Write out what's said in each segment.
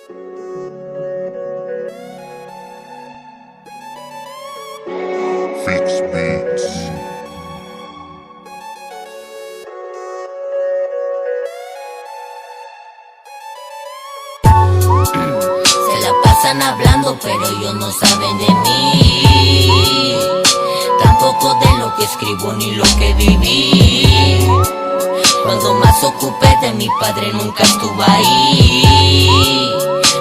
Fix Beats. Se la pasan hablando, pero ellos no saben de mí, tampoco de lo que escribo ni lo que viví. Cuando más ocupé de mi padre nunca estuve ahí,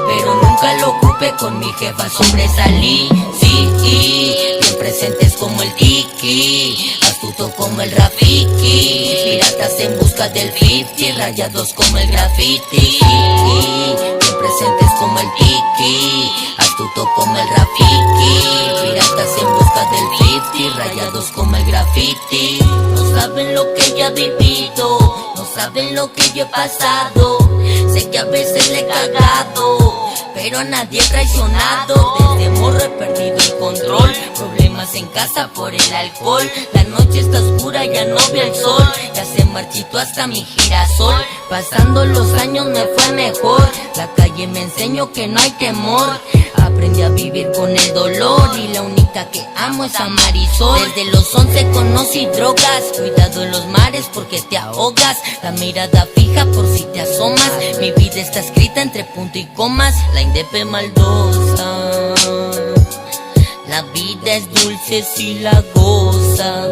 pero nunca lo ocupé, con mi jefa sobresalí. Sí, bien presentes como el Kiki, astuto como el Rafiki, piratas en busca del 50, rayados como el graffiti. Bien presentes como el Kiki, astuto como el Rafiki, piratas en busca del 50, rayados como el graffiti. No saben lo que yo he vivido, no saben lo que yo he pasado. Sé que a veces le he cagado, pero a nadie he traicionado. Desde morro he perdido el control, problemas en casa por el alcohol. La noche está oscura, ya no veo el sol, ya se marchitó hasta mi girasol. Pasando los años me fue mejor, la calle me enseñó que no hay temor. Aprendí a vivir con el dolor y la única que amo es a Marisol. Desde los 11 conocí drogas, cuidado en los mares porque te ahogas. La mirada fija por si te asomas, mi vida está escrita entre punto y comas. La indepe maldosa, la vida es dulce si la goza.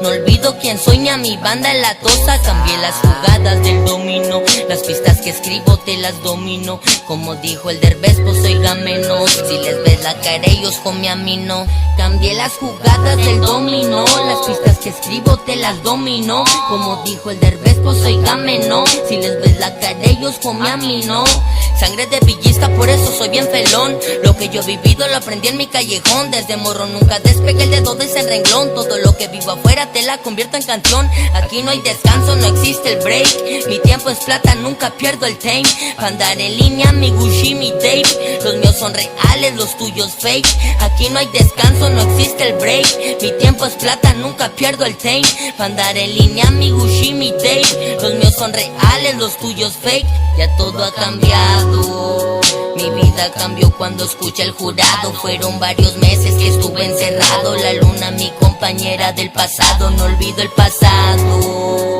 No olvido quién soy ni a mi banda en la tosa. Cambié las jugadas del dominó, las pistas que escribo te las domino. Como dijo el Derbez, pues oígame no, si les ves la cara ellos come a mí no. Cambié las jugadas del dominó, las pistas que escribo te las domino. Como dijo el Derbez, pues oígame no, si les ves la cara ellos come a mí no. Sangre de villista, por eso soy bien felón. Lo que yo he vivido lo aprendí en mi callejón. Desde morro nunca despegué el dedo de ese renglón. Todo lo que vivo afuera te la convierto en canción. Aquí no hay descanso, no existe el break. Mi tiempo es plata, nunca pierdo el time. Pa' andar en línea, mi Gucci, mi tape. Los míos son reales, los tuyos fake. Aquí no hay descanso, no existe el break. Mi tiempo es plata, nunca pierdo el time. Pa' andar en línea, mi Gucci, mi tape. Los míos son reales, los tuyos fake. Ya todo ha cambiado, mi vida cambió cuando escuché el jurado. Fueron varios meses que estuve encerrado. La luna, mi compañera del pasado. No olvido el pasado,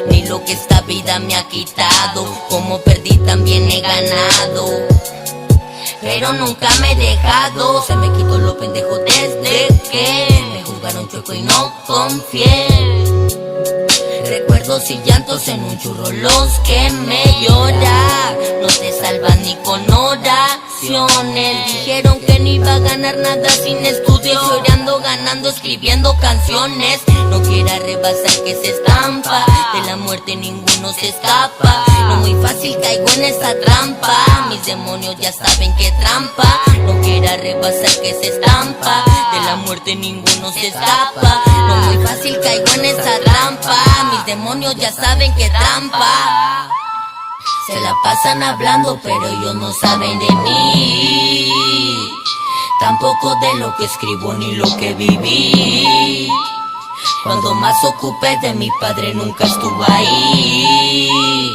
ni lo que esta vida me ha quitado. Como perdí también he ganado, pero nunca me he dejado. Se me quitó lo pendejo desde que me juzgaron chueco y no confié. Recuerdos y llantos en un churro, los que me lloran no te salvan ni con oraciones. Dijeron que no iba a ganar nada sin estudios, llorando, ganando, escribiendo canciones. No quiera rebasar que se estampa, de la muerte ninguno se escapa. No muy fácil caigo en esa trampa, mis demonios ya saben que trampa. No quiera rebasar que se estampa, de la muerte ninguno se escapa. No muy fácil caigo en esa trampa, mis demonios ya saben que trampa. Se la pasan hablando, pero ellos no saben de mí, tampoco de lo que escribo ni lo que viví. Cuando más ocupé de mi padre nunca estuve ahí,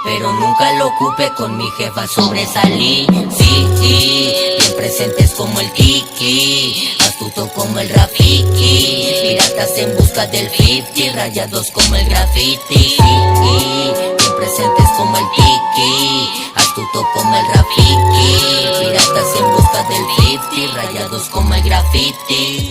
pero nunca lo ocupé, con mi jefa sobresalí. Sí, bien presentes como el Kiki, astuto como el Rafiki, piratas en busca del 50, rayados como el graffiti. Bien presentes como el Kiki, astuto como el Rafiki, piratas en busca del 50, rayados como el graffiti.